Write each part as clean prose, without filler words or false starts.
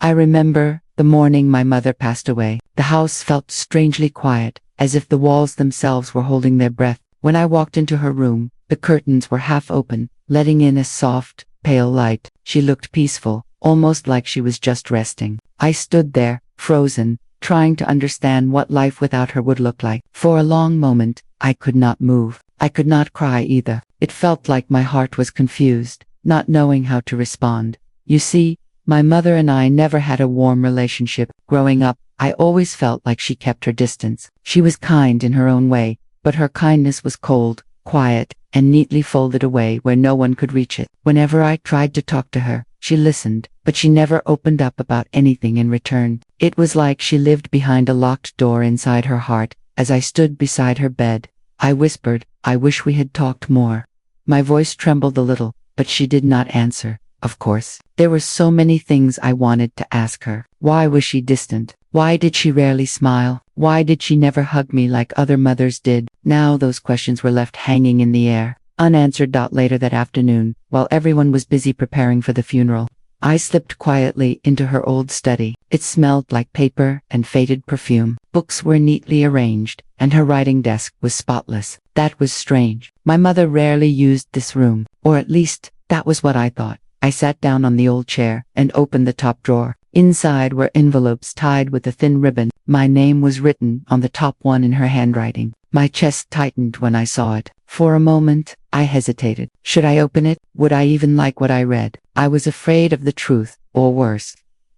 I remember the morning my mother passed away. The house felt strangely quiet, as if the walls themselves were holding their breath. When I walked into her room, the curtains were half open, letting in a soft, pale light. She looked peaceful, almost like she was just resting. I stood there, frozen, trying to understand what life without her would look like. For a long moment, I could not move. I could not cry either. It felt like my heart was confused, not knowing how to respond. You see, my mother and I never had a warm relationship. Growing up, I always felt like she kept her distance. She was kind in her own way, but her kindness was cold, quiet, and neatly folded away where no one could reach it. Whenever I tried to talk to her, she listened, but she never opened up about anything in return. It was like she lived behind a locked door inside her heart. As I stood beside her bed, I whispered, "I wish we had talked more." My voice trembled a little, but she did not answer. Of course, there were so many things I wanted to ask her. Why was she distant? Why did she rarely smile? Why did she never hug me like other mothers did? Now those questions were left hanging in the air, unanswered. Later that afternoon, while everyone was busy preparing for the funeral, I slipped quietly into her old study. It smelled like paper and faded perfume. Books were neatly arranged, and her writing desk was spotless. That was strange. My mother rarely used this room, or at least, that was what I thought. I sat down on the old chair and opened the top drawer. Inside were envelopes tied with a thin ribbon. My name was written on the top one in her handwriting. My chest tightened when I saw it. For a moment, I hesitated. Should I open it? Would I even like what I read? I was afraid of the truth, or worse,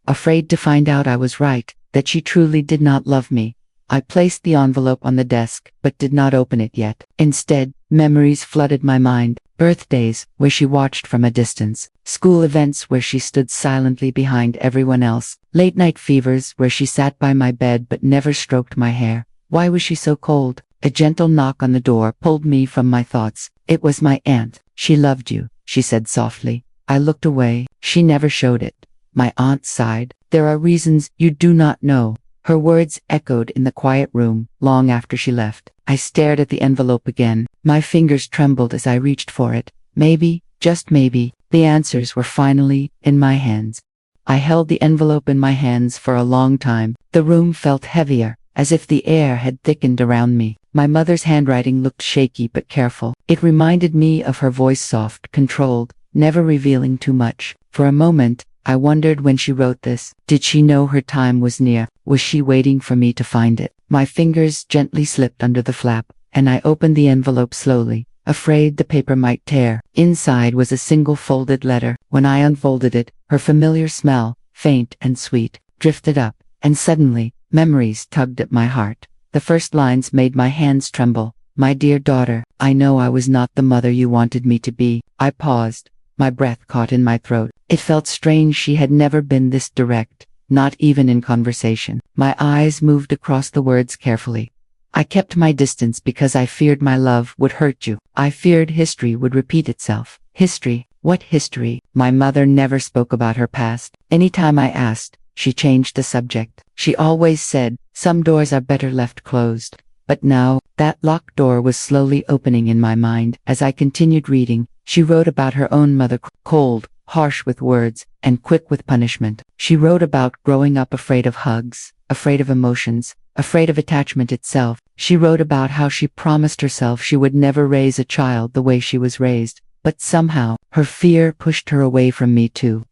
afraid to find out I was right, that she truly did not love me. I placed the envelope on the desk, but did not open it yet. Instead, memories flooded my mind. Birthdays, where she watched from a distance. School events where she stood silently behind everyone else. Late-night fevers where she sat by my bed but never stroked my hair. Why was she so cold? A gentle knock on the door pulled me from my thoughts. It was my aunt. "She loved you," she said softly. I looked away. She never showed it. My aunt sighed. "There are reasons you do not know." Her words echoed in the quiet room long after she left. I stared at the envelope again. My fingers trembled as I reached for it. Maybe, just maybe, the answers were finally in my hands. I held the envelope in my hands for a long time. The room felt heavier, as if the air had thickened around me. My mother's handwriting looked shaky but careful. It reminded me of her voice, soft, controlled, never revealing too much. For a moment, I wondered when she wrote this. Did she know her time was near? Was she waiting for me to find it? My fingers gently slipped under the flap, and I opened the envelope slowly, afraid the paper might tear. Inside was a single folded letter. When I unfolded it, her familiar smell, faint and sweet, drifted up, and suddenly, memories tugged at my heart. The first lines made my hands tremble. "My dear daughter, I know I was not the mother you wanted me to be." I paused. My breath caught in my throat. It felt strange. She had never been this direct, not even in conversation. My eyes moved across the words carefully. "I kept my distance because I feared my love would hurt you. I feared history would repeat itself." History? What history? My mother never spoke about her past. Anytime I asked, she changed the subject. She always said, "Some doors are better left closed." But now, that locked door was slowly opening in my mind. As I continued reading, she wrote about her own mother, cold, harsh with words, and quick with punishment. She wrote about growing up afraid of hugs, afraid of emotions, afraid of attachment itself. She wrote about how she promised herself she would never raise a child the way she was raised, but somehow, her fear pushed her away from me too.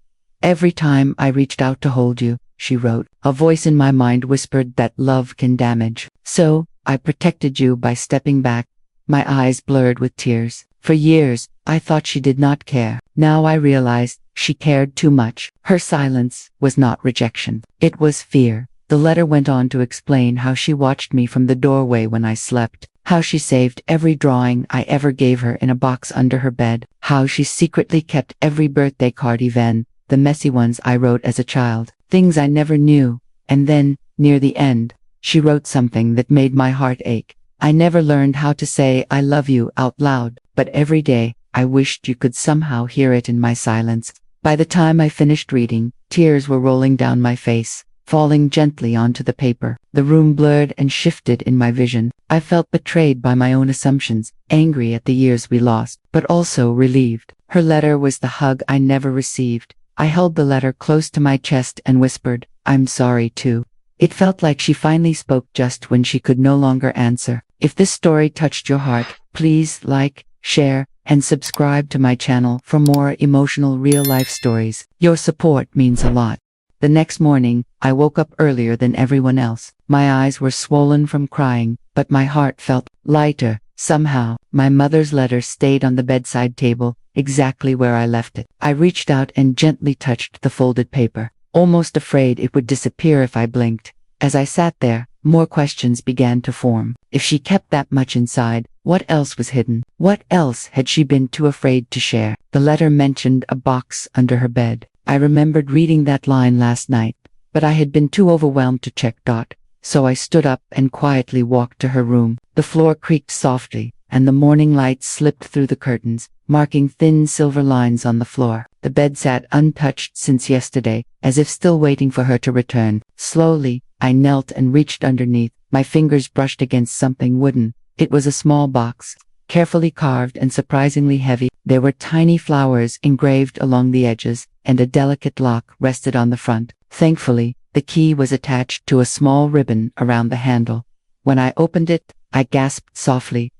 "Every time I reached out to hold you," she wrote, "a voice in my mind whispered that love can damage. So, I protected you by stepping back." My eyes blurred with tears. For years, I thought she did not care. Now I realized she cared too much. Her silence was not rejection. It was fear. The letter went on to explain how she watched me from the doorway when I slept, how she saved every drawing I ever gave her in a box under her bed, how she secretly kept every birthday card, even the messy ones I wrote as a child, things I never knew. And then, near the end, she wrote something that made my heart ache. "I never learned how to say I love you out loud, but every day, I wished you could somehow hear it in my silence." By the time I finished reading, tears were rolling down my face, falling gently onto the paper. The room blurred and shifted in my vision. I felt betrayed by my own assumptions, angry at the years we lost, but also relieved. Her letter was the hug I never received, I held the letter close to my chest and whispered, "I'm sorry too." It felt like she finally spoke just when she could no longer answer. If this story touched your heart, please like, share, and subscribe to my channel for more emotional real-life stories. Your support means a lot. The next morning, I woke up earlier than everyone else. My eyes were swollen from crying, but my heart felt lighter. Somehow, my mother's letter stayed on the bedside table, exactly where I left it. I reached out and gently touched the folded paper, almost afraid it would disappear if I blinked. As I sat there, more questions began to form. If she kept that much inside, what else was hidden? What else had she been too afraid to share? The letter mentioned a box under her bed. I remembered reading that line last night, but I had been too overwhelmed to check. So I stood up and quietly walked to her room. The floor creaked softly, and the morning light slipped through the curtains, marking thin silver lines on the floor. The bed sat untouched since yesterday, as if still waiting for her to return. Slowly, I knelt and reached underneath. My fingers brushed against something wooden. It was a small box, carefully carved and surprisingly heavy. There were tiny flowers engraved along the edges, and a delicate lock rested on the front. Thankfully, the key was attached to a small ribbon around the handle. When I opened it, I gasped softly.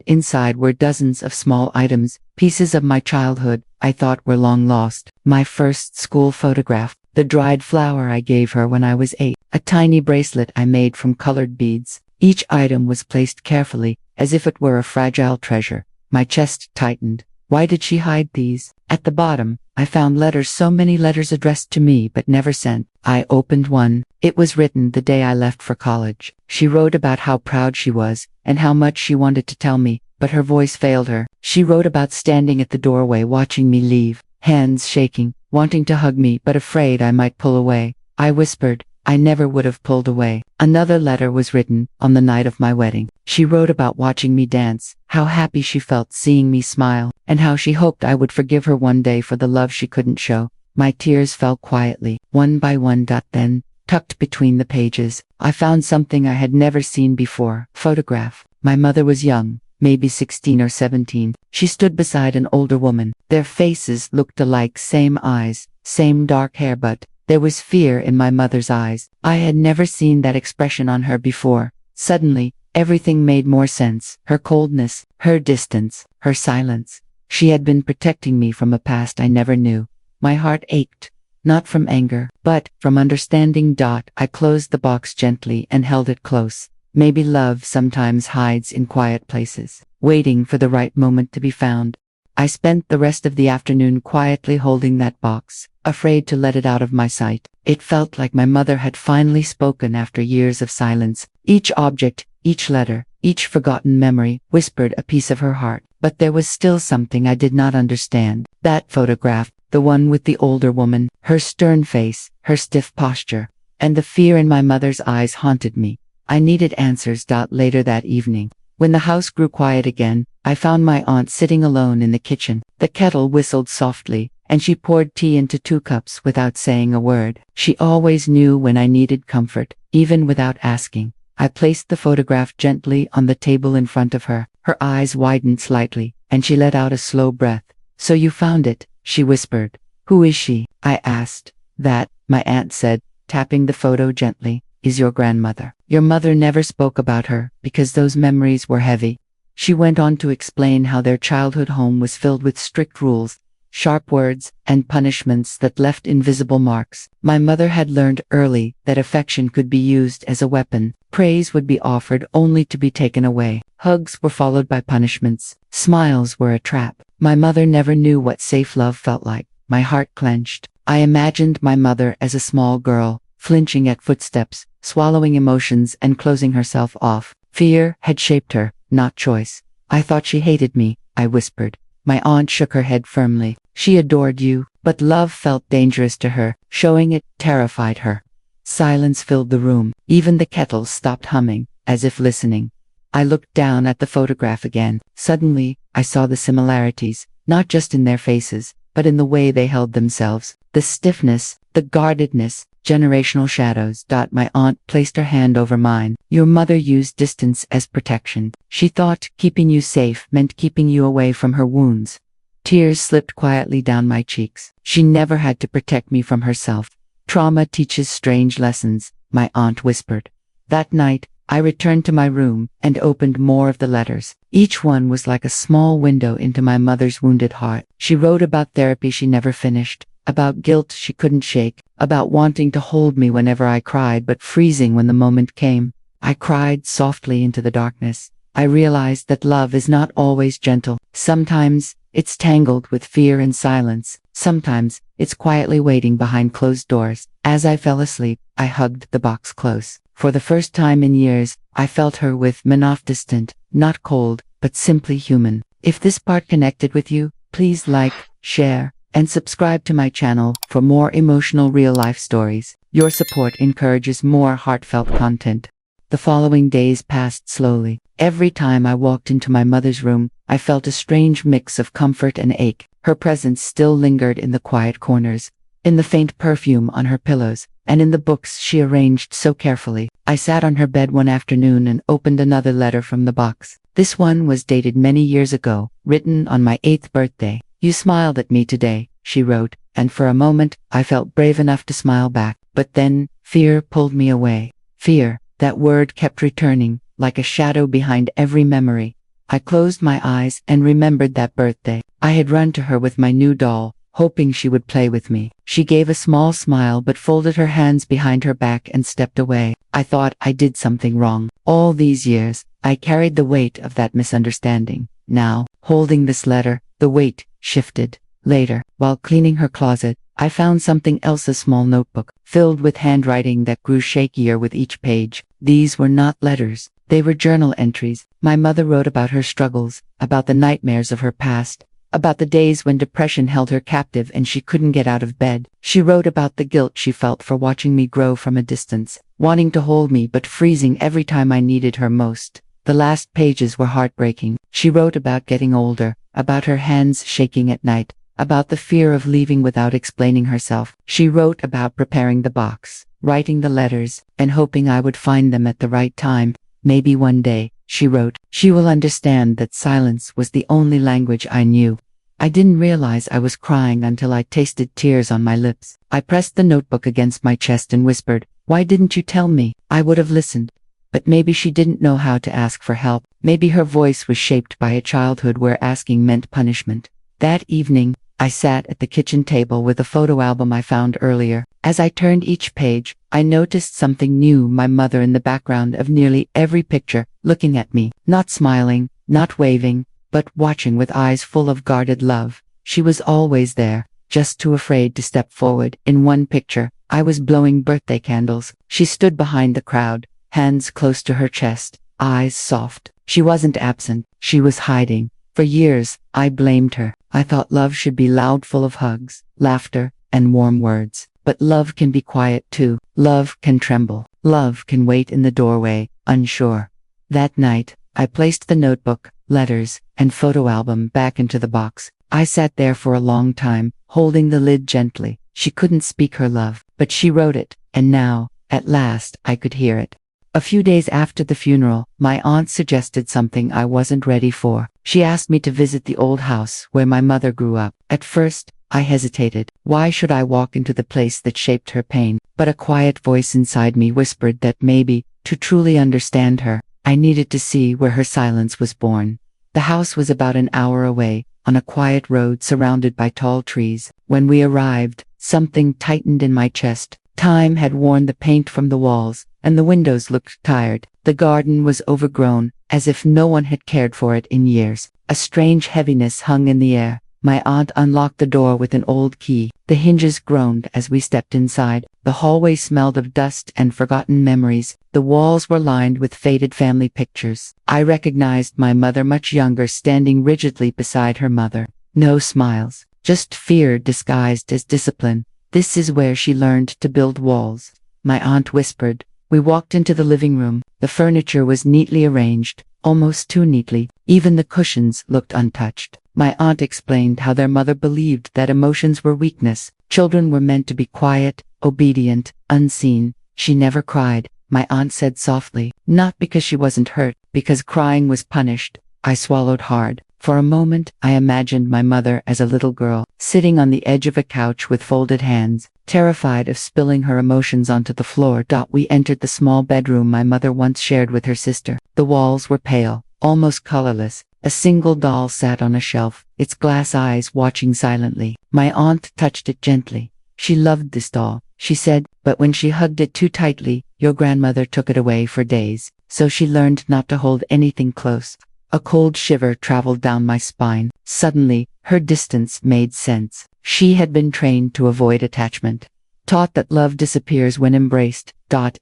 Inside were dozens of small items, pieces of my childhood I thought were long lost. My first school photograph, the dried flower I gave her when I was 8, a tiny bracelet I made from colored beads. Each item was placed carefully, as if it were a fragile treasure. My chest tightened. Why did she hide these? At the bottom, I found letters, so many letters addressed to me but never sent. I opened one. It was written the day I left for college. She wrote about how proud she was, and how much she wanted to tell me, but her voice failed her. She wrote about standing at the doorway watching me leave, hands shaking, wanting to hug me but afraid I might pull away. I whispered, I never would have pulled away. Another letter was written on the night of my wedding. She wrote about watching me dance, how happy she felt seeing me smile, and how she hoped I would forgive her one day for the love she couldn't show. My tears fell quietly, one by one. Then, tucked between the pages, I found something I had never seen before. Photograph. My mother was young, maybe 16 or 17. She stood beside an older woman. Their faces looked alike, same eyes, same dark hair, but there was fear in my mother's eyes. I had never seen that expression on her before. Suddenly, everything made more sense. Her coldness, her distance, her silence. She had been protecting me from a past I never knew. My heart ached, not from anger, but from understanding. I closed the box gently and held it close. Maybe love sometimes hides in quiet places, waiting for the right moment to be found. I spent the rest of the afternoon quietly holding that box, afraid to let it out of my sight. It felt like my mother had finally spoken after years of silence. Each object, each letter, each forgotten memory whispered a piece of her heart. But there was still something I did not understand. That photograph, the one with the older woman, her stern face, her stiff posture, and the fear in my mother's eyes haunted me. I needed answers. Later that evening, when the house grew quiet again, I found my aunt sitting alone in the kitchen. The kettle whistled softly, and she poured tea into 2 cups without saying a word. She always knew when I needed comfort, even without asking. I placed the photograph gently on the table in front of her. Her eyes widened slightly, and she let out a slow breath. "So you found it," she whispered. "Who is she?" I asked. "That," my aunt said, tapping the photo gently, "is your grandmother. Your mother never spoke about her, because those memories were heavy." She went on to explain how their childhood home was filled with strict rules, sharp words, and punishments that left invisible marks. My mother had learned early that affection could be used as a weapon. Praise would be offered only to be taken away. Hugs were followed by punishments. Smiles were a trap. My mother never knew what safe love felt like. My heart clenched. I imagined my mother as a small girl, flinching at footsteps, swallowing emotions and closing herself off. Fear had shaped her, not choice. "I thought she hated me," I whispered. My aunt shook her head firmly. "She adored you, but love felt dangerous to her. Showing it terrified her." Silence filled the room. Even the kettle stopped humming, as if listening. I looked down at the photograph again. Suddenly, I saw the similarities, not just in their faces, but in the way they held themselves. The stiffness, the guardedness, generational shadows. My aunt placed her hand over mine. "Your mother used distance as protection. She thought keeping you safe meant keeping you away from her wounds." Tears slipped quietly down my cheeks. She never had to protect me from herself. Trauma teaches strange lessons, my aunt whispered. That night, I returned to my room and opened more of the letters. Each one was like a small window into my mother's wounded heart. She wrote about therapy she never finished, about guilt she couldn't shake, about wanting to hold me whenever I cried but freezing when the moment came. I cried softly into the darkness. I realized that love is not always gentle. Sometimes it's tangled with fear and silence. Sometimes it's quietly waiting behind closed doors. As I fell asleep, I hugged the box close. For the first time in years, I felt her with me, not distant, not cold, but simply human. If this part connected with you, please like, share, and subscribe to my channel for more emotional real-life stories. Your support encourages more heartfelt content. The following days passed slowly. Every time I walked into my mother's room, I felt a strange mix of comfort and ache. Her presence still lingered in the quiet corners, in the faint perfume on her pillows, and in the books she arranged so carefully. I sat on her bed one afternoon and opened another letter from the box. This one was dated many years ago, written on my 8th birthday. "You smiled at me today," she wrote, and for a moment I felt brave enough to smile back. But then, fear pulled me away. Fear, that word kept returning, like a shadow behind every memory. I closed my eyes and remembered that birthday. I had run to her with my new doll, hoping she would play with me. She gave a small smile but folded her hands behind her back and stepped away. I thought I did something wrong. All these years, I carried the weight of that misunderstanding. Now, holding this letter, the weight shifted. Later, while cleaning her closet, I found something else, a small notebook, filled with handwriting that grew shakier with each page. These were not letters. They were journal entries. My mother wrote about her struggles, about the nightmares of her past, about the days when depression held her captive and she couldn't get out of bed. She wrote about the guilt she felt for watching me grow from a distance, wanting to hold me but freezing every time I needed her most. The last pages were heartbreaking. She wrote about getting older, about her hands shaking at night, about the fear of leaving without explaining herself. She wrote about preparing the box, writing the letters, and hoping I would find them at the right time. "Maybe one day," she wrote, "she will understand that silence was the only language I knew." I didn't realize I was crying until I tasted tears on my lips. I pressed the notebook against my chest and whispered, "Why didn't you tell me?" I would have listened. But maybe she didn't know how to ask for help. Maybe her voice was shaped by a childhood where asking meant punishment. That evening, I sat at the kitchen table with a photo album I found earlier. As I turned each page, I noticed something new: my mother in the background of nearly every picture, looking at me, not smiling, not waving, but watching with eyes full of guarded love. She was always there, just too afraid to step forward. In one picture, I was blowing birthday candles. She stood behind the crowd, hands close to her chest, eyes soft. She wasn't absent, she was hiding. For years, I blamed her. I thought love should be loud, full of hugs, laughter, and warm words. But love can be quiet too. Love can tremble. Love can wait in the doorway, unsure. That night, I placed the notebook, letters, and photo album back into the box. I sat there for a long time, holding the lid gently. She couldn't speak her love, but she wrote it, and now, at last, I could hear it. A few days after the funeral, my aunt suggested something I wasn't ready for. She asked me to visit the old house where my mother grew up. At first, I hesitated. Why should I walk into the place that shaped her pain? But a quiet voice inside me whispered that maybe, to truly understand her, I needed to see where her silence was born. The house was about an hour away, on a quiet road surrounded by tall trees. When we arrived, something tightened in my chest. Time had worn the paint from the walls, and the windows looked tired. The garden was overgrown, as if no one had cared for it in years. A strange heaviness hung in the air. My aunt unlocked the door with an old key. The hinges groaned as we stepped inside. The hallway smelled of dust and forgotten memories. The walls were lined with faded family pictures. I recognized my mother, much younger, standing rigidly beside her mother. No smiles, just fear disguised as discipline. "This is where she learned to build walls," my aunt whispered. We walked into the living room. The furniture was neatly arranged, almost too neatly. Even the cushions looked untouched. My aunt explained how their mother believed that emotions were weakness. Children were meant to be quiet, obedient, unseen. She never cried, my aunt said softly. Not because she wasn't hurt, because crying was punished. I swallowed hard. For a moment, I imagined my mother as a little girl, sitting on the edge of a couch with folded hands, terrified of spilling her emotions onto the floor. We entered the small bedroom my mother once shared with her sister. The walls were pale, almost colorless. A single doll sat on a shelf, its glass eyes watching silently. My aunt touched it gently. She loved this doll, she said, but when she hugged it too tightly, your grandmother took it away for days, so she learned not to hold anything close. A cold shiver traveled down my spine. Suddenly, her distance made sense. She had been trained to avoid attachment, taught that love disappears when embraced.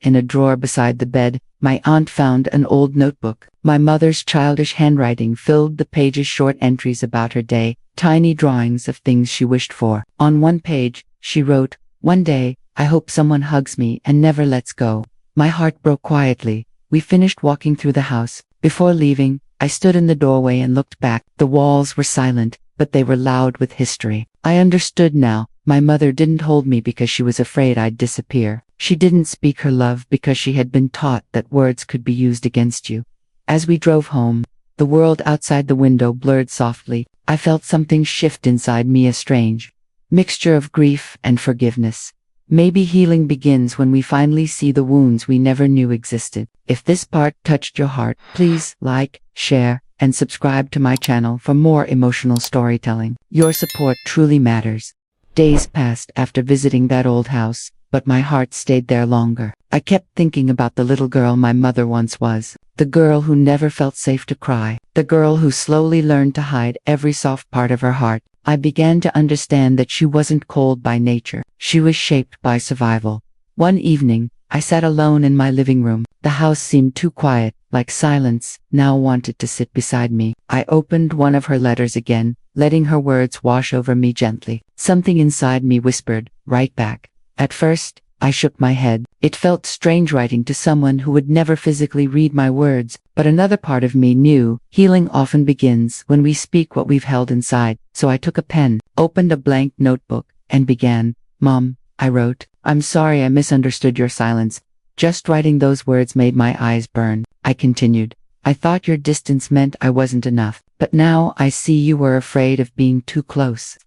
In a drawer beside the bed, my aunt found an old notebook. My mother's childish handwriting filled the pages, short entries about her day, tiny drawings of things she wished for. On one page, she wrote, "One day, I hope someone hugs me and never lets go." My heart broke quietly. We finished walking through the house. Before leaving, I stood in the doorway and looked back. The walls were silent, but they were loud with history. I understood now. My mother didn't hold me because she was afraid I'd disappear. She didn't speak her love because she had been taught that words could be used against you. As we drove home, the world outside the window blurred softly. I felt something shift inside me, a strange mixture of grief and forgiveness. Maybe healing begins when we finally see the wounds we never knew existed. If this part touched your heart, please like, share, and subscribe to my channel for more emotional storytelling. Your support truly matters. Days passed after visiting that old house, but my heart stayed there longer. I kept thinking about the little girl my mother once was, the girl who never felt safe to cry, the girl who slowly learned to hide every soft part of her heart. I began to understand that she wasn't cold by nature. She was shaped by survival. One evening, I sat alone in my living room. The house seemed too quiet, like silence now wanted to sit beside me. I opened one of her letters again, letting her words wash over me gently. Something inside me whispered, "Write back." At first, I shook my head. It felt strange writing to someone who would never physically read my words, but another part of me knew healing often begins when we speak what we've held inside. So I took a pen, opened a blank notebook, and began. "Mom," I wrote, "I'm sorry I misunderstood your silence. Just writing those words made my eyes burn." I continued, "I thought your distance meant I wasn't enough, but now I see you were afraid of being too close."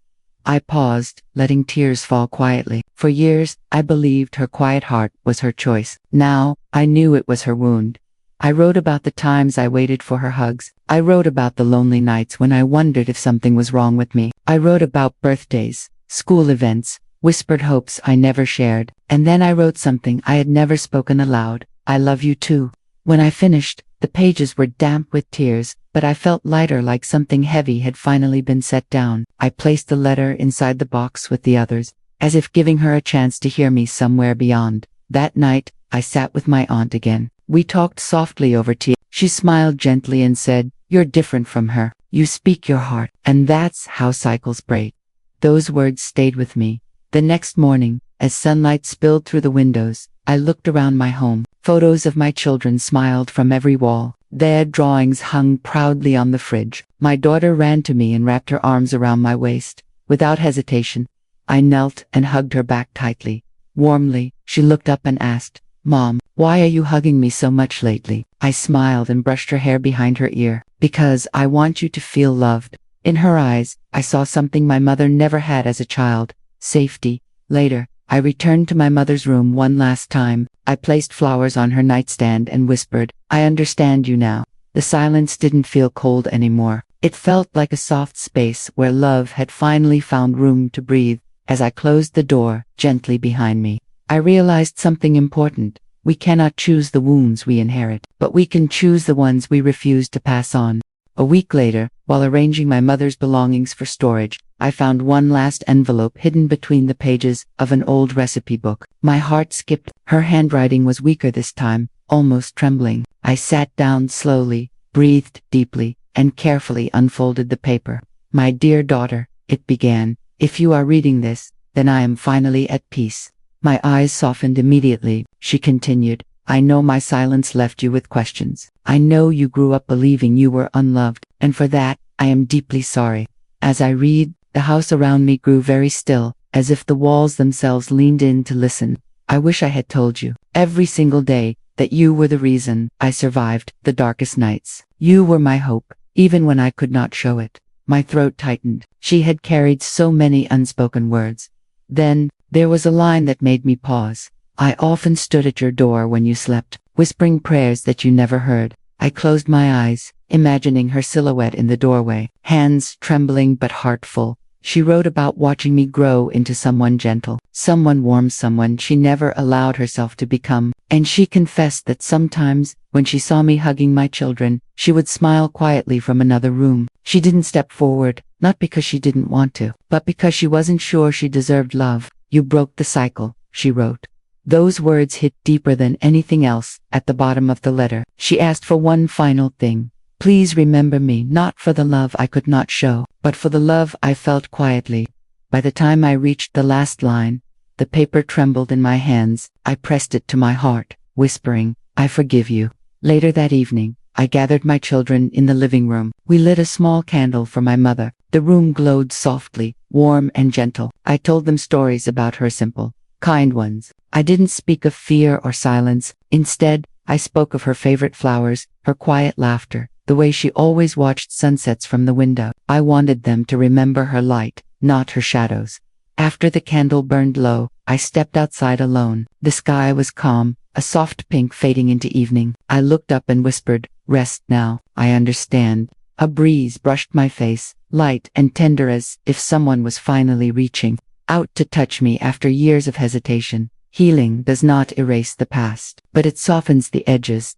I paused, letting tears fall quietly. For years, I believed her quiet heart was her choice. Now, I knew it was her wound. I wrote about the times I waited for her hugs. I wrote about the lonely nights when I wondered if something was wrong with me. I wrote about birthdays, school events, whispered hopes I never shared. And then I wrote something I had never spoken aloud. "I love you too." When I finished, the pages were damp with tears, but I felt lighter, like something heavy had finally been set down. I placed the letter inside the box with the others, as if giving her a chance to hear me somewhere beyond. That night, I sat with my aunt again. We talked softly over tea. She smiled gently and said, "You're different from her. You speak your heart." And that's how cycles break. Those words stayed with me. The next morning, as sunlight spilled through the windows, I looked around my home. Photos of my children smiled from every wall. Their drawings hung proudly on the fridge. My daughter ran to me and wrapped her arms around my waist. Without hesitation, I knelt and hugged her back tightly. Warmly, she looked up and asked, "Mom, why are you hugging me so much lately?" I smiled and brushed her hair behind her ear. "Because I want you to feel loved." In her eyes, I saw something my mother never had as a child: safety. Later, I returned to my mother's room one last time. I placed flowers on her nightstand and whispered, "I understand you now." The silence didn't feel cold anymore. It felt like a soft space where love had finally found room to breathe. As I closed the door gently behind me, I realized something important. We cannot choose the wounds we inherit, but we can choose the ones we refuse to pass on. A week later, while arranging my mother's belongings for storage, I found one last envelope hidden between the pages of an old recipe book. My heart skipped. Her handwriting was weaker this time, almost trembling. I sat down slowly, breathed deeply, and carefully unfolded the paper. "My dear daughter," it began, "if you are reading this, then I am finally at peace." My eyes softened immediately. She continued, "I know my silence left you with questions. I know you grew up believing you were unloved, and for that, I am deeply sorry." As I read, the house around me grew very still, as if the walls themselves leaned in to listen. "I wish I had told you, every single day, that you were the reason I survived the darkest nights. You were my hope, even when I could not show it. My throat tightened. She had carried so many unspoken words. Then, there was a line that made me pause. I often stood at your door when you slept, whispering prayers that you never heard. I closed my eyes, imagining her silhouette in the doorway, hands trembling but heart full. She wrote about watching me grow into someone gentle, someone warm, someone she never allowed herself to become. And she confessed that sometimes, when she saw me hugging my children, she would smile quietly from another room. She didn't step forward, not because she didn't want to, but because she wasn't sure she deserved love. You broke the cycle, she wrote. Those words hit deeper than anything else. At the bottom of the letter, she asked for one final thing. Please remember me, not for the love I could not show, but for the love I felt quietly. By the time I reached the last line, the paper trembled in my hands. I pressed it to my heart, whispering, I forgive you. Later that evening, I gathered my children in the living room. We lit a small candle for my mother. The room glowed softly, warm and gentle. I told them stories about her, simple, kind ones. I didn't speak of fear or silence. Instead, I spoke of her favorite flowers, her quiet laughter, the way she always watched sunsets from the window. I wanted them to remember her light, not her shadows. After the candle burned low, I stepped outside alone. The sky was calm, a soft pink fading into evening. I looked up and whispered, rest now, I understand. A breeze brushed my face, light and tender, as if someone was finally reaching out to touch me after years of hesitation. Healing does not erase the past, but it softens the edges.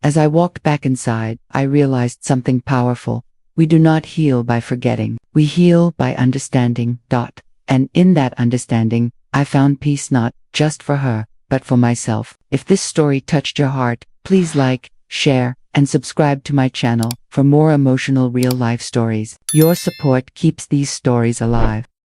As I walked back inside, I realized something powerful. We do not heal by forgetting. We heal by understanding. And in that understanding, I found peace, not just for her, but for myself. If this story touched your heart, please like, share, and subscribe to my channel for more emotional real-life stories. Your support keeps these stories alive.